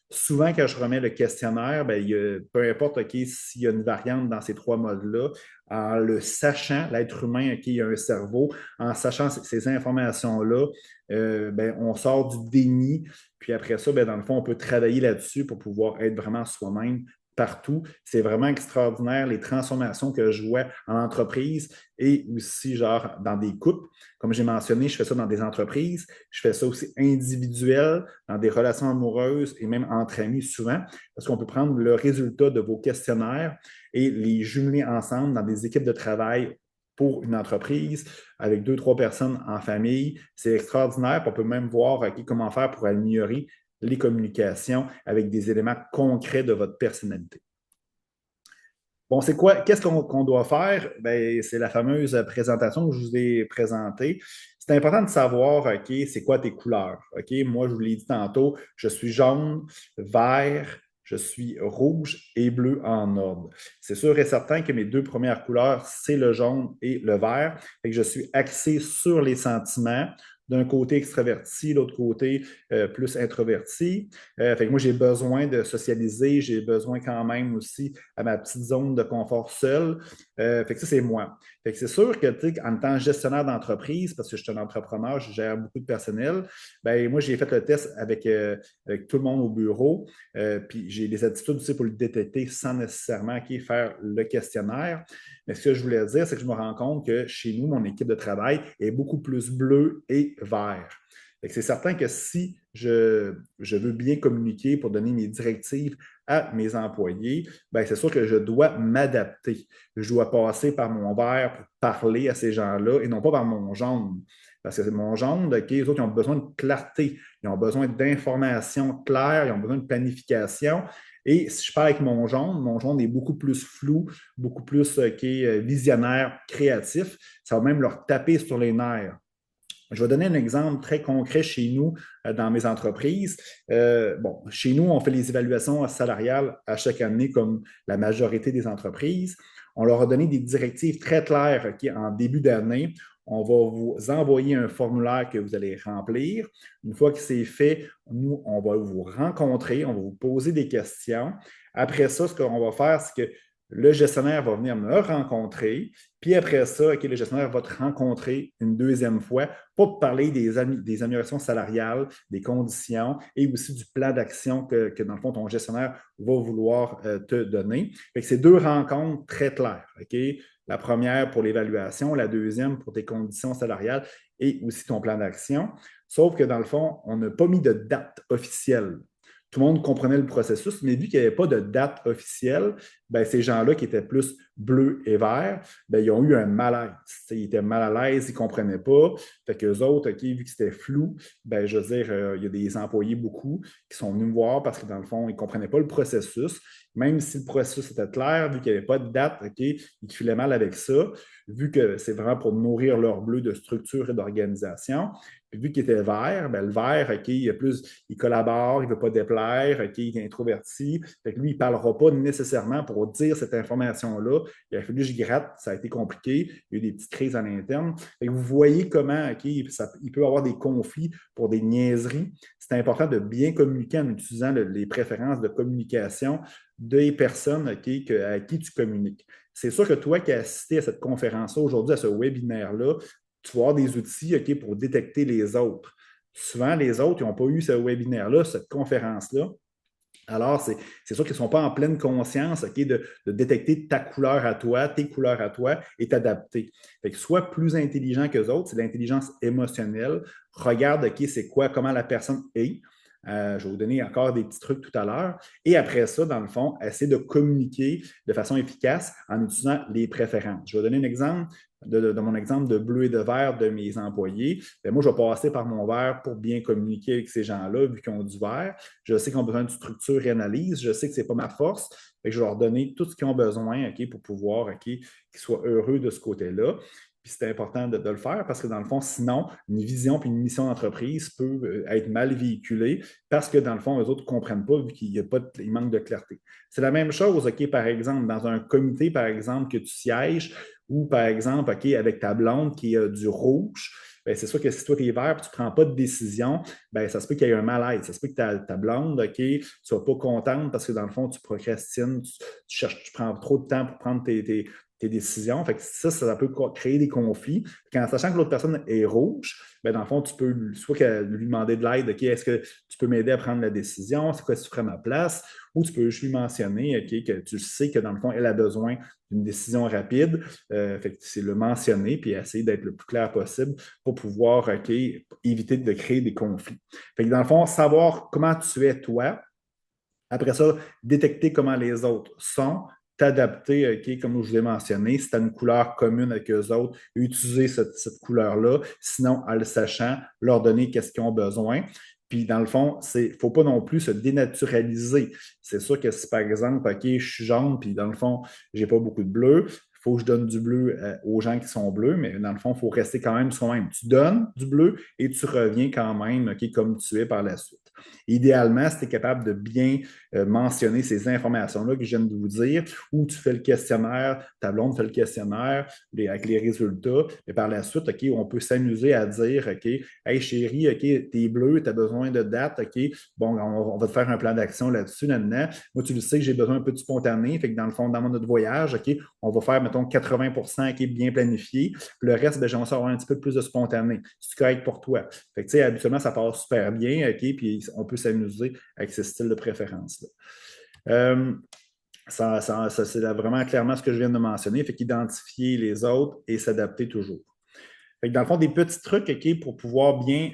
Souvent, quand je remets le questionnaire, bien, peu importe s'il y a une variante dans ces trois modes-là, en le sachant, l'être humain, il y a un cerveau, en sachant ces informations-là, ben, on sort du déni. Puis après ça, ben, dans le fond, on peut travailler là-dessus pour pouvoir être vraiment soi-même partout. C'est vraiment extraordinaire les transformations que je vois en entreprise et aussi genre dans des couples. Comme j'ai mentionné, je fais ça dans des entreprises, je fais ça aussi individuel, dans des relations amoureuses et même entre amis souvent, parce qu'on peut prendre le résultat de vos questionnaires et les jumeler ensemble dans des équipes de travail pour une entreprise avec deux, trois personnes en famille. C'est extraordinaire. On peut même voir comment faire pour améliorer les communications avec des éléments concrets de votre personnalité. Bon, c'est quoi? Qu'est-ce qu'on doit faire? Ben, c'est la fameuse présentation que je vous ai présentée. C'est important de savoir, OK, c'est quoi tes couleurs? OK, moi, je vous l'ai dit tantôt, je suis jaune, vert, je suis rouge et bleu en ordre. C'est sûr et certain que mes deux premières couleurs, c'est le jaune et le vert. Fait que je suis axé sur les sentiments, d'un côté extraverti, l'autre côté plus introverti. Fait que moi, j'ai besoin de socialiser, j'ai besoin quand même aussi à ma petite zone de confort seul. Fait que ça, c'est moi. Fait que c'est sûr que, tu sais, en étant gestionnaire d'entreprise, parce que je suis un entrepreneur, je gère beaucoup de personnel, ben moi, j'ai fait le test avec tout le monde au bureau, puis j'ai les attitudes aussi pour le détecter sans nécessairement faire le questionnaire. Mais ce que je voulais dire, c'est que je me rends compte que chez nous, mon équipe de travail est beaucoup plus bleue et vert. C'est certain que si je veux bien communiquer pour donner mes directives à mes employés, ben c'est sûr que je dois m'adapter. Je dois passer par mon vert pour parler à ces gens-là et non pas par mon jaune. Parce que mon jaune, OK, les autres, ils ont besoin de clarté, ils ont besoin d'informations claires, ils ont besoin de planification. Et si je parle avec mon jaune est beaucoup plus flou, beaucoup plus visionnaire, créatif. Ça va même leur taper sur les nerfs. Je vais donner un exemple très concret chez nous, dans mes entreprises. Bon, chez nous, on fait les évaluations salariales à chaque année, comme la majorité des entreprises. On leur a donné des directives très claires en début d'année. On va vous envoyer un formulaire que vous allez remplir. Une fois que c'est fait, nous, on va vous rencontrer, on va vous poser des questions. Après ça, ce qu'on va faire, c'est que le gestionnaire va venir me rencontrer, puis après ça, le gestionnaire va te rencontrer une deuxième fois pour te parler des améliorations salariales, des conditions et aussi du plan d'action que, dans le fond, ton gestionnaire va vouloir te donner. Fait que c'est deux rencontres très claires. La première pour l'évaluation, la deuxième pour tes conditions salariales et aussi ton plan d'action. Sauf que, dans le fond, on n'a pas mis de date officielle. Tout le monde comprenait le processus, mais vu qu'il n'y avait pas de date officielle, ben, ces gens-là qui étaient plus bleus et verts, ben, ils ont eu un malaise. Ils étaient mal à l'aise, ils ne comprenaient pas. Fait qu'eux autres, vu que c'était flou, ben, je veux dire, il y a des employés beaucoup qui sont venus me voir parce que dans le fond, ils ne comprenaient pas le processus. Même si le processus était clair, vu qu'il n'y avait pas de date, ils filaient mal avec ça, vu que c'est vraiment pour nourrir leur bleu de structure et d'organisation. Puis vu qu'il était vert, ben, le vert, il collabore, il ne veut pas déplaire, il est introverti. Fait que lui, il ne parlera pas nécessairement pour dire cette information-là. Il a fallu que je gratte, ça a été compliqué. Il y a eu des petites crises à l'interne. Vous voyez comment il peut y avoir des conflits pour des niaiseries. C'est important de bien communiquer en utilisant les préférences de communication des personnes à qui tu communiques. C'est sûr que toi qui as assisté à cette conférence-là aujourd'hui, à ce webinaire-là, tu vas avoir des outils pour détecter les autres. Souvent, les autres, ils n'ont pas eu ce webinaire-là, cette conférence-là. Alors, c'est sûr qu'ils ne sont pas en pleine conscience de détecter ta couleur à toi, tes couleurs à toi et t'adapter. Fait que sois plus intelligent que les autres, c'est l'intelligence émotionnelle. Regarde c'est quoi, comment la personne est. Je vais vous donner encore des petits trucs tout à l'heure. Et après ça, dans le fond, essayer de communiquer de façon efficace en utilisant les préférences. Je vais donner un exemple de mon exemple de bleu et de vert de mes employés. Bien, moi, je vais passer par mon vert pour bien communiquer avec ces gens-là, vu qu'ils ont du vert. Je sais qu'ils ont besoin de structure et analyse. Je sais que ce n'est pas ma force. Fait que je vais leur donner tout ce qu'ils ont besoin pour pouvoir qu'ils soient heureux de ce côté-là. Puis c'est important de le faire parce que dans le fond, sinon, une vision et une mission d'entreprise peut être mal véhiculée parce que dans le fond, eux autres ne comprennent pas vu qu'il manque de clarté. C'est la même chose, par exemple, dans un comité, par exemple, que tu sièges ou par exemple, avec ta blonde qui a du rouge. Bien, c'est sûr que si toi, tu es vert et tu ne prends pas de décision, bien, ça se peut qu'il y ait un malaise. Ça se peut que ta blonde, tu ne sois pas contente parce que dans le fond, tu procrastines, tu prends trop de temps pour prendre tes décisions. Fait que ça peut créer des conflits. En sachant que l'autre personne est rouge, bien, dans le fond, tu peux soit lui demander de l'aide, est-ce que tu peux m'aider à prendre la décision? C'est quoi si tu ferais ma place? Ou tu peux juste lui mentionner que tu sais que dans le fond, elle a besoin d'une décision rapide. Fait que c'est le mentionner puis essayer d'être le plus clair possible pour pouvoir éviter de créer des conflits. Fait que dans le fond, savoir comment tu es toi, après ça, détecter comment les autres sont, t'adapter, comme je vous ai mentionné, si tu as une couleur commune avec eux autres, utiliser cette couleur-là. Sinon, en le sachant, leur donner qu'est-ce qu'ils ont besoin. Puis, dans le fond, il ne faut pas non plus se dénaturaliser. C'est sûr que si, par exemple, je suis jaune, puis dans le fond, je n'ai pas beaucoup de bleu, il faut que je donne du bleu aux gens qui sont bleus, mais dans le fond, il faut rester quand même soi-même. Tu donnes du bleu et tu reviens quand même comme tu es par la suite. Idéalement, si tu es capable de bien mentionner ces informations-là que je viens de vous dire, où tu fais le questionnaire, ta blonde fait le questionnaire avec les résultats, et par la suite, on peut s'amuser à dire, hey chérie, t'es bleu, tu as besoin de date, bon, on va te faire un plan d'action là-dessus, là-dedans. Moi, tu le sais que j'ai besoin un peu de spontané, fait que dans le fond, dans notre voyage, on va faire, mettons, mettons, 80% qui est bien planifié. Puis le reste, ben, j'aimerais avoir un petit peu plus de spontané. C'est correct pour toi. Fait que, tu sais, habituellement, ça passe super bien, OK, puis on peut s'amuser avec ce style de préférence-là. C'est vraiment clairement ce que je viens de mentionner. Fait qu'identifier les autres et s'adapter toujours. Fait que dans le fond, des petits trucs, OK, pour pouvoir bien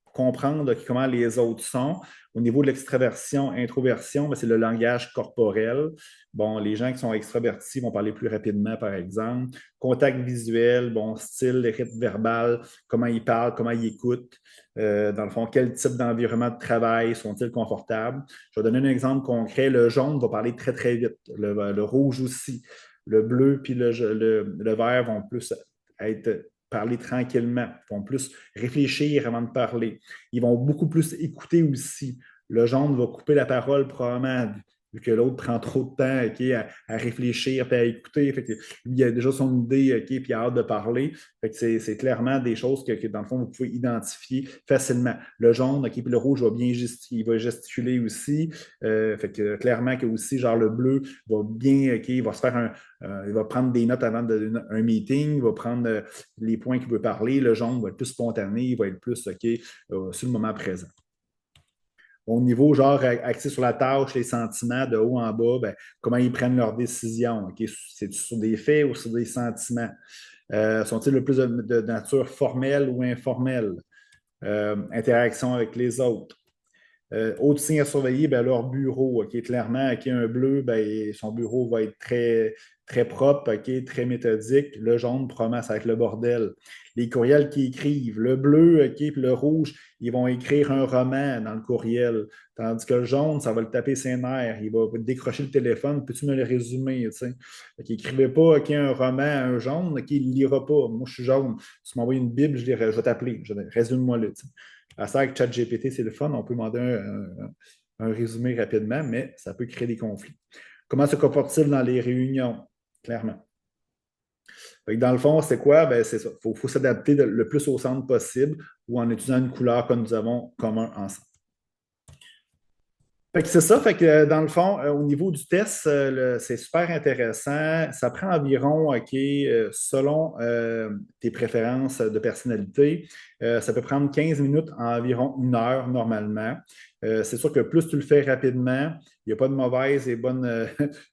comprendre comment les autres sont. Au niveau de l'extraversion, introversion, ben, c'est le langage corporel. Bon, les gens qui sont extravertis vont parler plus rapidement, par exemple. Contact visuel, bon, style, rythme verbal, comment ils parlent, comment ils écoutent. Dans le fond, quel type d'environnement de travail sont-ils confortables? Je vais donner un exemple concret. Le jaune va parler très, très vite. Le rouge aussi. Le bleu puis le vert vont plus être parler tranquillement, ils vont plus réfléchir avant de parler. Ils vont beaucoup plus écouter aussi. Le jaune va couper la parole probablement vu que l'autre prend trop de temps okay, à réfléchir et à écouter. Fait que, lui, il a déjà son idée okay, puis il a hâte de parler. Fait que c'est clairement des choses que, dans le fond, vous pouvez identifier facilement. Le jaune, okay, puis le rouge va bien gesticuler, il va gesticuler aussi. Fait que clairement que aussi, genre le bleu va bien, okay, il va se faire il va prendre des notes avant un meeting, il va prendre les points qu'il veut parler. Le jaune va être plus spontané, il va être plus OK sur le moment présent. Au niveau, genre, axé sur la tâche, les sentiments de haut en bas, ben, comment ils prennent leurs décisions. Okay? C'est sur des faits ou sur des sentiments? Sont-ils le plus de nature formelle ou informelle? Interaction avec les autres. Autre signe à surveiller, ben, leur bureau. Okay? Clairement, okay, un bleu, ben, son bureau va être très, très propre, okay? Très méthodique. Le jaune, probablement, ça va être le bordel. Les courriels qu'ils écrivent. Le bleu, okay, puis le rouge, ils vont écrire un roman dans le courriel. Tandis que le jaune, ça va le taper ses nerfs. Il va décrocher le téléphone. Peux-tu me le résumer? N'écrivez pas okay, un roman à un jaune, okay, il ne lira pas. Moi, je suis jaune. Si tu m'envoies une Bible, je vais t'appeler. Résume-moi là. À ça, avec ChatGPT, c'est le fun. On peut demander un résumé rapidement, mais ça peut créer des conflits. Comment se comporte-t-il dans les réunions? Clairement. Dans le fond, c'est quoi? Ben, c'est ça. Il faut s'adapter le plus au centre possible ou en utilisant une couleur que nous avons commun ensemble. Fait que c'est ça, fait que dans le fond, au niveau du test, c'est super intéressant. Ça prend environ, OK, selon tes préférences de personnalité, ça peut prendre 15 minutes à environ 1 heure normalement. C'est sûr que plus tu le fais rapidement, il n'y a pas de mauvaise et bonne,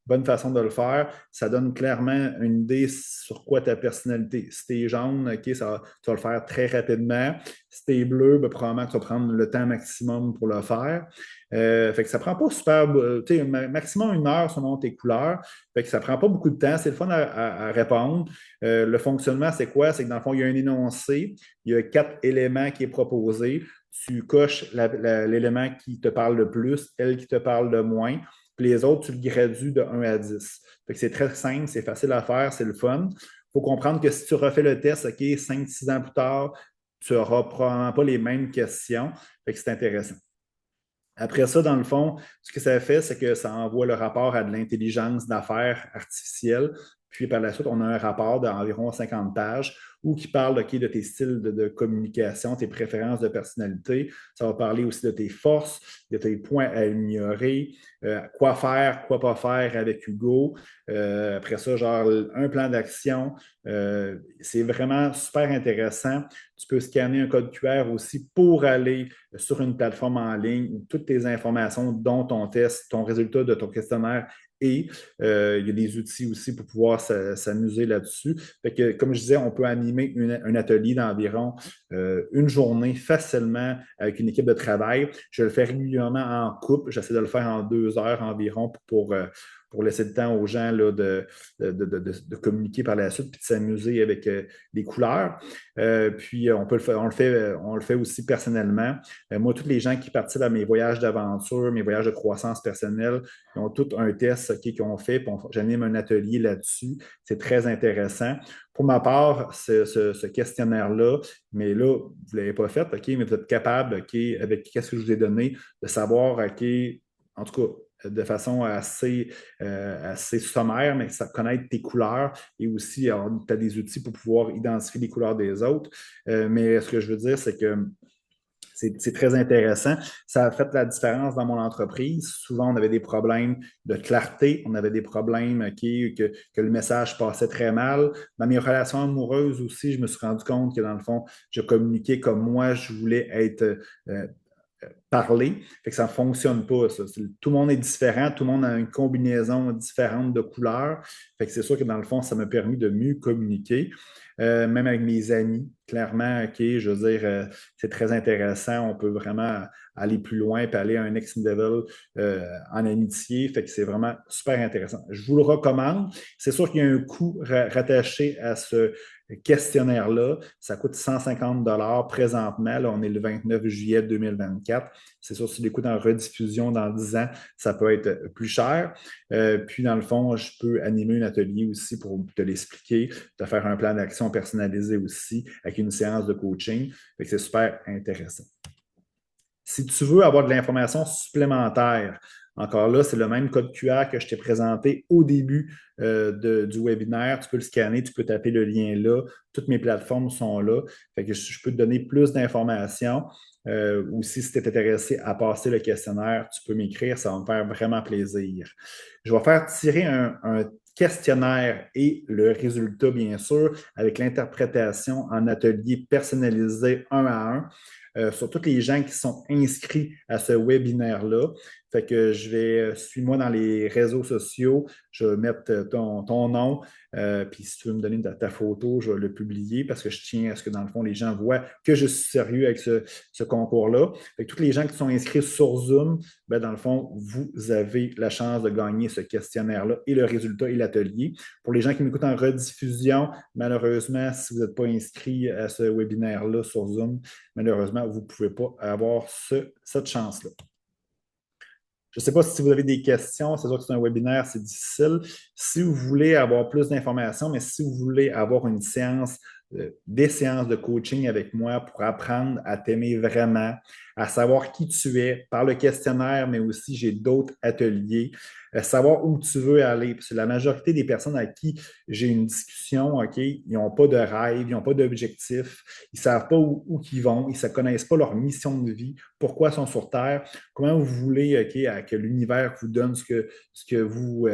bonne façon de le faire. Ça donne clairement une idée sur quoi ta personnalité. Si tu es jaune, OK, tu vas le faire très rapidement. Si tu es bleu, ben, probablement que tu vas prendre le temps maximum pour le faire. Fait que ça prend pas super, tu sais, maximum 1 heure selon tes couleurs. Fait que ça prend pas beaucoup de temps. C'est le fun à répondre. Le fonctionnement, c'est quoi? C'est que dans le fond, il y a un énoncé, il y a 4 éléments qui est proposé. Tu coches l'élément qui te parle le plus, elle qui te parle le moins. Puis les autres, tu le gradues de 1 à 10. Fait que c'est très simple, c'est facile à faire, c'est le fun. Il faut comprendre que si tu refais le test, OK, 5-6 ans plus tard, tu n'auras probablement pas les mêmes questions. Fait que c'est intéressant. Après ça, dans le fond, ce que ça fait, c'est que ça envoie le rapport à de l'intelligence d'affaires artificielle. Puis par la suite, on a un rapport d'environ 50 pages où qui parle de tes styles de communication, tes préférences de personnalité. Ça va parler aussi de tes forces, de tes points à améliorer, quoi faire, quoi pas faire avec Hugo. Après ça, genre un plan d'action. C'est vraiment super intéressant. Tu peux scanner un code QR aussi pour aller sur une plateforme en ligne où toutes tes informations, dont ton test, ton résultat de ton questionnaire et il y a des outils aussi pour pouvoir s'amuser là-dessus. Fait que, comme je disais, on peut animer un atelier d'environ une journée facilement avec une équipe de travail. Je le fais régulièrement en couple. J'essaie de le faire en 2 heures environ pour laisser le temps aux gens là, de communiquer par la suite puis de s'amuser avec les couleurs. Puis on le fait aussi personnellement. Moi, tous les gens qui participent à mes voyages d'aventure, mes voyages de croissance personnelle, ils ont tout un test qu'ils ont fait. J'anime un atelier là-dessus. C'est très intéressant. Pour ma part, ce questionnaire-là, mais là, vous ne l'avez pas fait, OK, mais vous êtes capable, OK, avec qu'est-ce que je vous ai donné, de savoir, OK, en tout cas, de façon assez sommaire, mais ça connaître tes couleurs et aussi, tu as des outils pour pouvoir identifier les couleurs des autres. Mais ce que je veux dire, c'est que C'est très intéressant. Ça a fait la différence dans mon entreprise. Souvent, on avait des problèmes de clarté, on avait des problèmes que le message passait très mal. Dans mes relations amoureuses aussi, je me suis rendu compte que dans le fond, je communiquais comme moi, je voulais être parler. Fait que ça ne fonctionne pas, ça. Tout le monde est différent, tout le monde a une combinaison différente de couleurs. Fait que c'est sûr que dans le fond, ça m'a permis de mieux communiquer. Même avec mes amis, clairement, OK, je veux dire, c'est très intéressant. On peut vraiment aller plus loin et aller à un next level en amitié. Fait que c'est vraiment super intéressant. Je vous le recommande. C'est sûr qu'il y a un coût rattaché à ce questionnaire-là. Ça coûte 150 présentement. Là, on est le 29 juillet 2024. C'est sûr, si tu l'écoutes en rediffusion dans 10 ans, ça peut être plus cher. Puis, dans le fond, je peux animer un atelier aussi pour te l'expliquer, te faire un plan d'action personnalisé aussi avec une séance de coaching. Fait que c'est super intéressant. Si tu veux avoir de l'information supplémentaire, encore là, c'est le même code QR que je t'ai présenté au début du webinaire. Tu peux le scanner, tu peux taper le lien là. Toutes mes plateformes sont là. Fait que je peux te donner plus d'informations. Ou si tu es intéressé à passer le questionnaire, tu peux m'écrire, ça va me faire vraiment plaisir. Je vais faire tirer un questionnaire et le résultat, bien sûr, avec l'interprétation en atelier personnalisé un à un sur tous les gens qui sont inscrits à ce webinaire-là. Fait que je vais, suis-moi dans les réseaux sociaux, je vais mettre ton nom, puis si tu veux me donner ta photo, je vais le publier parce que je tiens à ce que, dans le fond, les gens voient que je suis sérieux avec ce concours-là. Fait que tous les gens qui sont inscrits sur Zoom, ben, dans le fond, vous avez la chance de gagner ce questionnaire-là et le résultat et l'atelier. Pour les gens qui m'écoutent en rediffusion, malheureusement, si vous n'êtes pas inscrit à ce webinaire-là sur Zoom, malheureusement, vous ne pouvez pas avoir cette chance-là. Je ne sais pas si vous avez des questions. C'est sûr que c'est un webinaire, c'est difficile. Si vous voulez avoir plus d'informations, mais si vous voulez avoir une séance, des séances de coaching avec moi pour apprendre à t'aimer vraiment, à savoir qui tu es par le questionnaire, mais aussi j'ai d'autres ateliers, savoir où tu veux aller. Parce que la majorité des personnes à qui j'ai une discussion, OK, ils n'ont pas de rêve, ils n'ont pas d'objectif, ils ne savent pas où ils vont, ils ne connaissent pas leur mission de vie, pourquoi ils sont sur Terre, comment vous voulez que l'univers vous donne ce que vous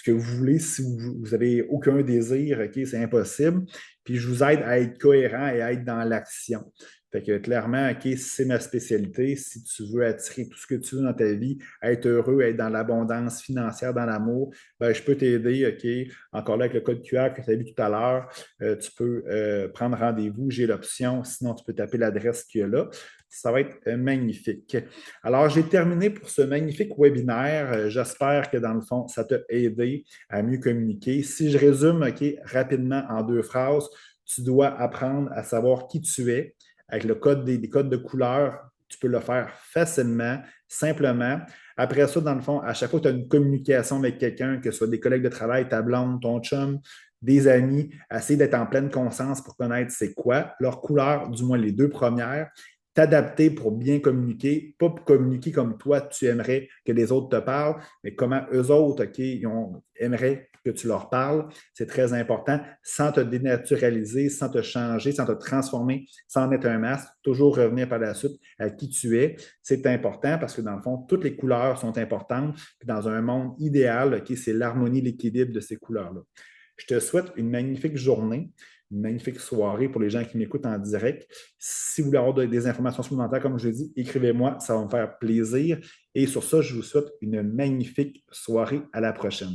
voulez. Si vous n'avez aucun désir, c'est impossible. Puis je vous aide à être cohérent et à être dans l'action. Fait que clairement, c'est ma spécialité. Si tu veux attirer tout ce que tu veux dans ta vie, être heureux, être dans l'abondance financière, dans l'amour, ben, je peux t'aider. Encore là, avec le code QR que tu as vu tout à l'heure, tu peux prendre rendez-vous. J'ai l'option. Sinon, tu peux taper l'adresse qu'il y a là. Ça va être magnifique. Alors, j'ai terminé pour ce magnifique webinaire. J'espère que dans le fond, ça t'a aidé à mieux communiquer. Si je résume rapidement en 2 phrases, tu dois apprendre à savoir qui tu es. Avec le code des codes de couleur, tu peux le faire facilement, simplement. Après ça, dans le fond, à chaque fois que tu as une communication avec quelqu'un, que ce soit des collègues de travail, ta blonde, ton chum, des amis, essayer d'être en pleine conscience pour connaître c'est quoi, leur couleur, du moins les 2 premières, t'adapter pour bien communiquer, pas pour communiquer comme toi, tu aimerais que les autres te parlent, mais comment eux autres, aimeraient que tu leur parles. C'est très important, sans te dénaturaliser, sans te changer, sans te transformer, sans mettre un masque, toujours revenir par la suite à qui tu es. C'est important parce que dans le fond, toutes les couleurs sont importantes. Puis dans un monde idéal, c'est l'harmonie, l'équilibre de ces couleurs-là. Je te souhaite une magnifique journée, une magnifique soirée pour les gens qui m'écoutent en direct. Si vous voulez avoir des informations supplémentaires, comme je l'ai dit, écrivez-moi, ça va me faire plaisir. Et sur ça, je vous souhaite une magnifique soirée. À la prochaine.